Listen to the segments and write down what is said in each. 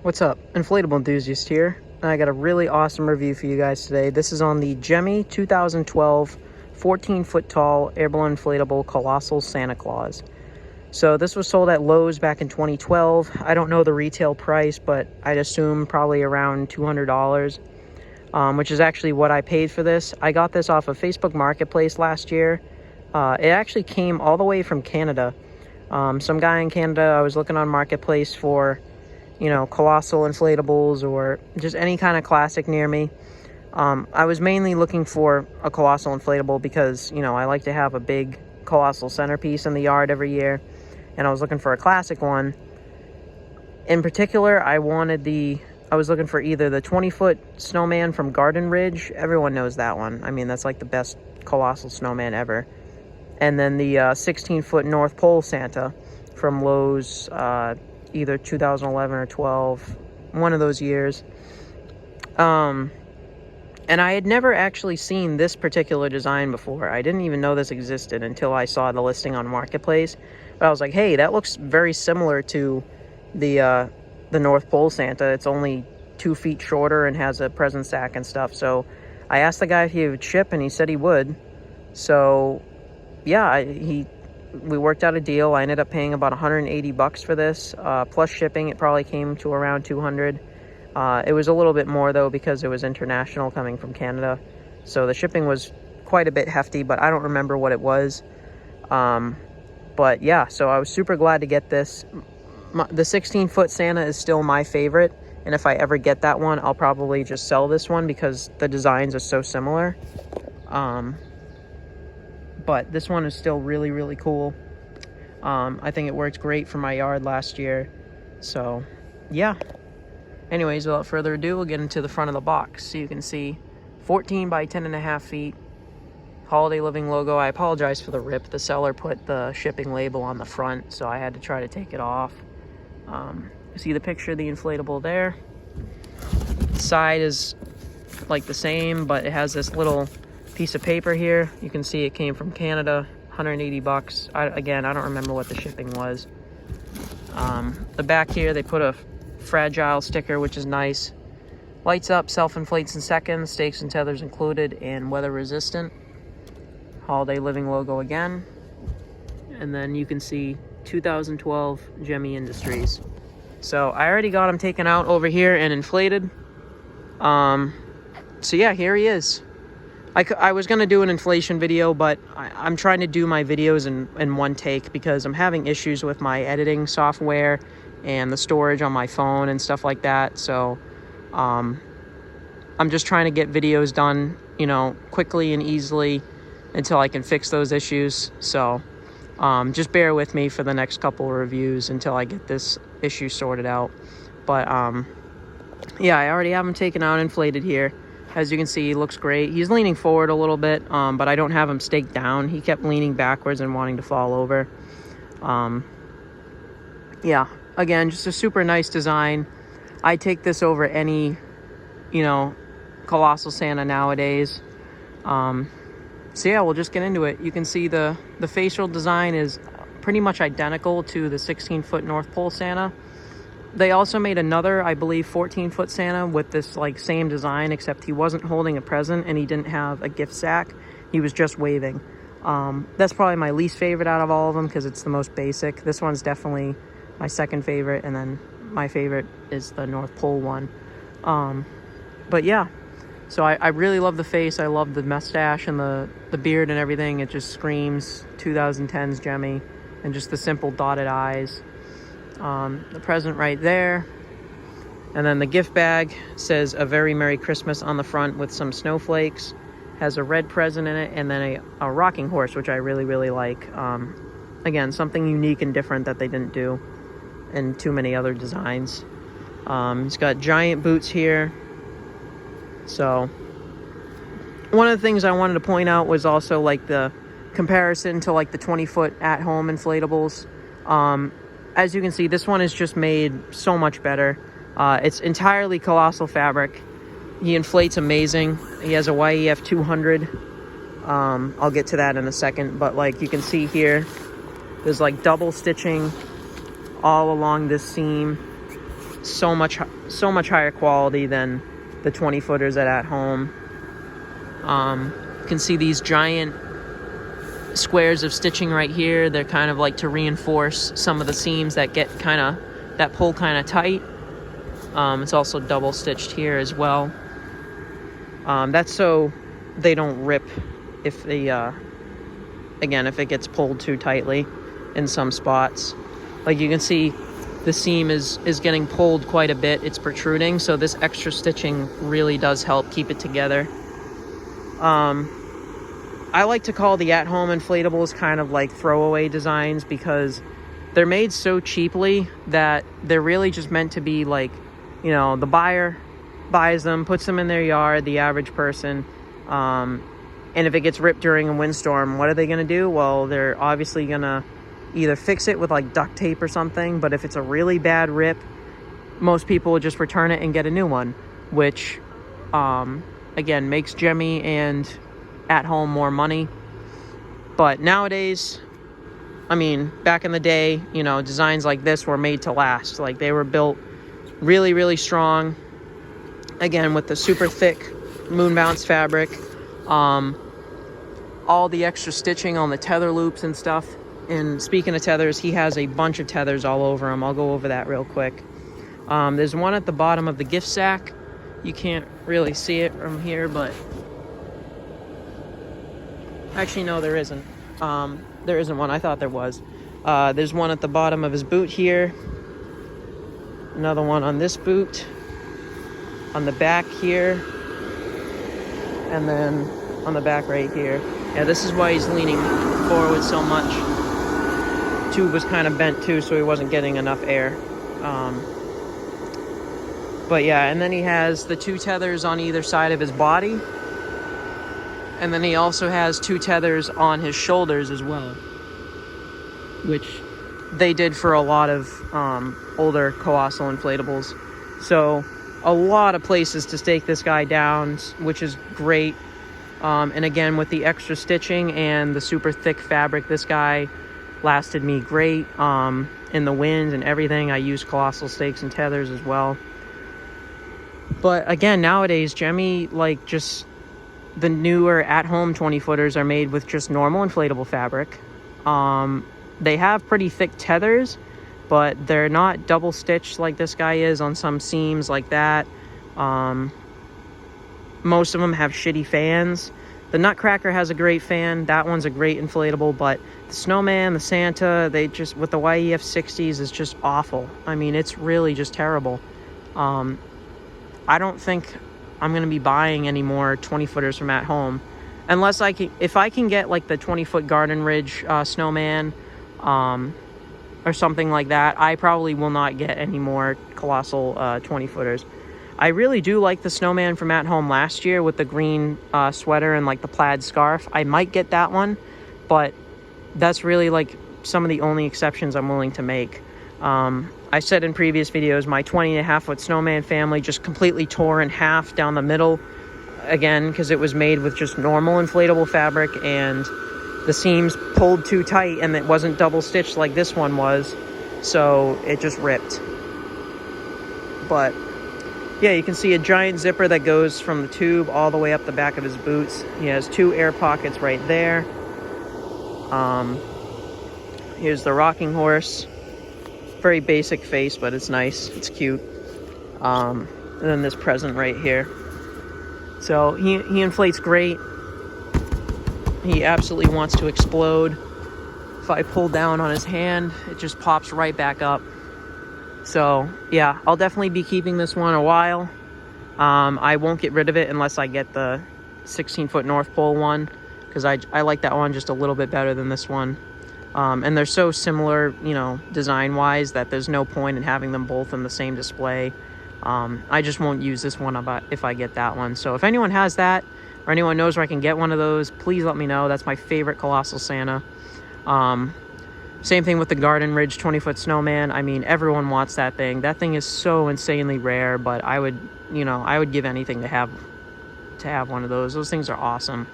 What's up? Inflatable enthusiast here. I got a really awesome review for you guys today. This is on the Gemmy 2012 14-foot tall airborne inflatable Colossal Santa Claus. So this was sold at Lowe's back in 2012. I don't know the retail price, but I'd assume probably around $200, which is actually what I paid for this. I got this off of Facebook Marketplace last year. It actually came all the way from Canada. Some guy in Canada, I was looking on Marketplace for, you know, Colossal inflatables or just any kind of classic near me. I was mainly looking for a Colossal inflatable because, you know, I like to have a big Colossal centerpiece in the yard every year. And I was looking for a classic one. In particular, I was looking for either the 20-foot snowman from Garden Ridge. Everyone knows that one. I mean, that's like the best Colossal snowman ever. And then the 16-foot North Pole Santa from Lowe's, either 2011 or 12, one of those years. And I had never actually seen this particular design before. I didn't even know this existed until I saw the listing on Marketplace. But I was like, hey, that looks very similar to the North Pole Santa. It's only 2 feet shorter and has a present sack and stuff. So I asked the guy if he would ship, and he said he would. So yeah, we worked out a deal. I ended up paying about $180 for this, plus shipping. It probably came to around $200. It was a little bit more though because it was international, coming from Canada, so the shipping was quite a bit hefty, but I don't remember what it was. But yeah, so I was super glad to get this. The 16-foot Santa is still my favorite, and if I ever get that one, I'll probably just sell this one because the designs are so similar. But this one is still really, really cool. I think it worked great for my yard last year. So, yeah. Anyways, without further ado, we'll get into the front of the box. So you can see 14 by 10.5 feet. Holiday Living logo. I apologize for the rip. The seller put the shipping label on the front, so I had to try to take it off. See the picture of the inflatable there. The side is like the same, but it has this little piece of paper here. You can see it came from Canada, $180. Again, I don't remember what the shipping was. The back here, they put a fragile sticker, which is nice. Lights up, self-inflates in seconds, stakes and tethers included, and weather resistant. Holiday Living logo again. And then you can see 2012 Gemmy Industries. So I already got him taken out over here and inflated. So yeah, here he is. I was going to do an inflation video, but I'm trying to do my videos in one take because I'm having issues with my editing software and the storage on my phone and stuff like that. So I'm just trying to get videos done, you know, quickly and easily until I can fix those issues. So just bear with me for the next couple of reviews until I get this issue sorted out. But yeah, I already have him taken out, inflated here. As you can see, he looks great. He's leaning forward a little bit, but I don't have him staked down. He kept leaning backwards and wanting to fall over. Yeah, again, just a super nice design. I take this over any, you know, Colossal Santa nowadays. So yeah, we'll just get into it. You can see the facial design is pretty much identical to the 16-foot North Pole Santa. They also made another, I believe, 14-foot Santa with this like same design, except he wasn't holding a present and he didn't have a gift sack. He was just waving. That's probably my least favorite out of all of them because it's the most basic. This one's definitely my second favorite, and then my favorite is the North Pole one. But yeah, so I really love the face. I love the mustache and the beard and everything. It just screams 2010's Gemmy, and just the simple dotted eyes. The present right there, and then the gift bag says "A Very Merry Christmas" on the front with some snowflakes. Has a red present in it, and then a rocking horse, which I really, really like. Again, something unique and different that they didn't do in too many other designs. It's got giant boots here. So one of the things I wanted to point out was also like the comparison to like the 20-foot at-home inflatables. As you can see, this one is just made so much better. It's entirely Colossal fabric. He inflates amazing. He has a YEF 200. I'll get to that in a second, but like you can see here, there's like double stitching all along this seam. so much higher quality than the 20 footers at home. You can see these giant squares of stitching right here. They're kind of like to reinforce some of the seams that pull kind of tight. It's also double stitched here as well. That's so they don't rip if it gets pulled too tightly in some spots. Like you can see, the seam is getting pulled quite a bit. It's protruding, so this extra stitching really does help keep it together. I like to call the at-home inflatables kind of like throwaway designs, because they're made so cheaply that they're really just meant to be like, you know, the buyer buys them, puts them in their yard, the average person, and if it gets ripped during a windstorm, what are they going to do? Well, they're obviously going to either fix it with like duct tape or something, but if it's a really bad rip, most people will just return it and get a new one, which again makes Gemmy and at home more money. But nowadays, I mean, back in the day, you know, designs like this were made to last. Like, they were built really, really strong, again with the super thick moon bounce fabric, all the extra stitching on the tether loops and stuff. And speaking of tethers, he has a bunch of tethers all over him. I'll go over that real quick. There's one at the bottom of the gift sack. You can't really see it from here, but actually, no, there isn't. There isn't one. I thought there was. There's one at the bottom of his boot here. Another one on this boot. On the back here. And then on the back right here. Yeah, this is why he's leaning forward so much. Tube was kind of bent too, so he wasn't getting enough air. But yeah, and then he has the 2 tethers on either side of his body. And then he also has 2 tethers on his shoulders as well, which they did for a lot of older Colossal inflatables. So a lot of places to stake this guy down, which is great. And again, with the extra stitching and the super thick fabric, this guy lasted me great in the wind and everything. I use Colossal stakes and tethers as well. But again, nowadays, Gemmy, like, just the newer at-home 20-footers are made with just normal inflatable fabric. They have pretty thick tethers, but they're not double stitched like this guy is on some seams like that. Most of them have shitty fans. The Nutcracker has a great fan. That one's a great inflatable, but the Snowman, the Santa, they just, with the YEF 60s, is just awful. I mean, it's really just terrible. I don't think I'm going to be buying any more 20-footers from at home. Unless if I can get like the 20-foot Garden Ridge Snowman or something like that, I probably will not get any more Colossal 20-footers. I really do like the Snowman from at home last year with the green sweater and like the plaid scarf. I might get that one, but that's really like some of the only exceptions I'm willing to make. I said in previous videos, my 20.5-foot Snowman family just completely tore in half down the middle, again, because it was made with just normal inflatable fabric and the seams pulled too tight and it wasn't double stitched like this one was, so it just ripped. But yeah, you can see a giant zipper that goes from the tube all the way up the back of his boots. He has 2 air pockets right there. Here's the rocking horse. Very basic face, but it's nice. It's cute. And then this present right here. So he inflates great. He absolutely wants to explode. If I pull down on his hand, it just pops right back up. So yeah, I'll definitely be keeping this one a while. I won't get rid of it unless I get the 16-foot North Pole one, because I like that one just a little bit better than this one. And they're so similar, you know, design-wise, that there's no point in having them both in the same display. I just won't use this one if I get that one. So if anyone has that, or anyone knows where I can get one of those, please let me know. That's my favorite Colossal Santa. Same thing with the Garden Ridge 20-foot Snowman. I mean, everyone wants that thing. That thing is so insanely rare, but I would give anything to have one of those. Those things are awesome.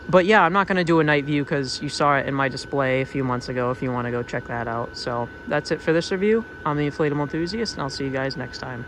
But yeah, I'm not going to do a night view because you saw it in my display a few months ago if you want to go check that out. So that's it for this review. I'm the Inflatable Enthusiast, and I'll see you guys next time.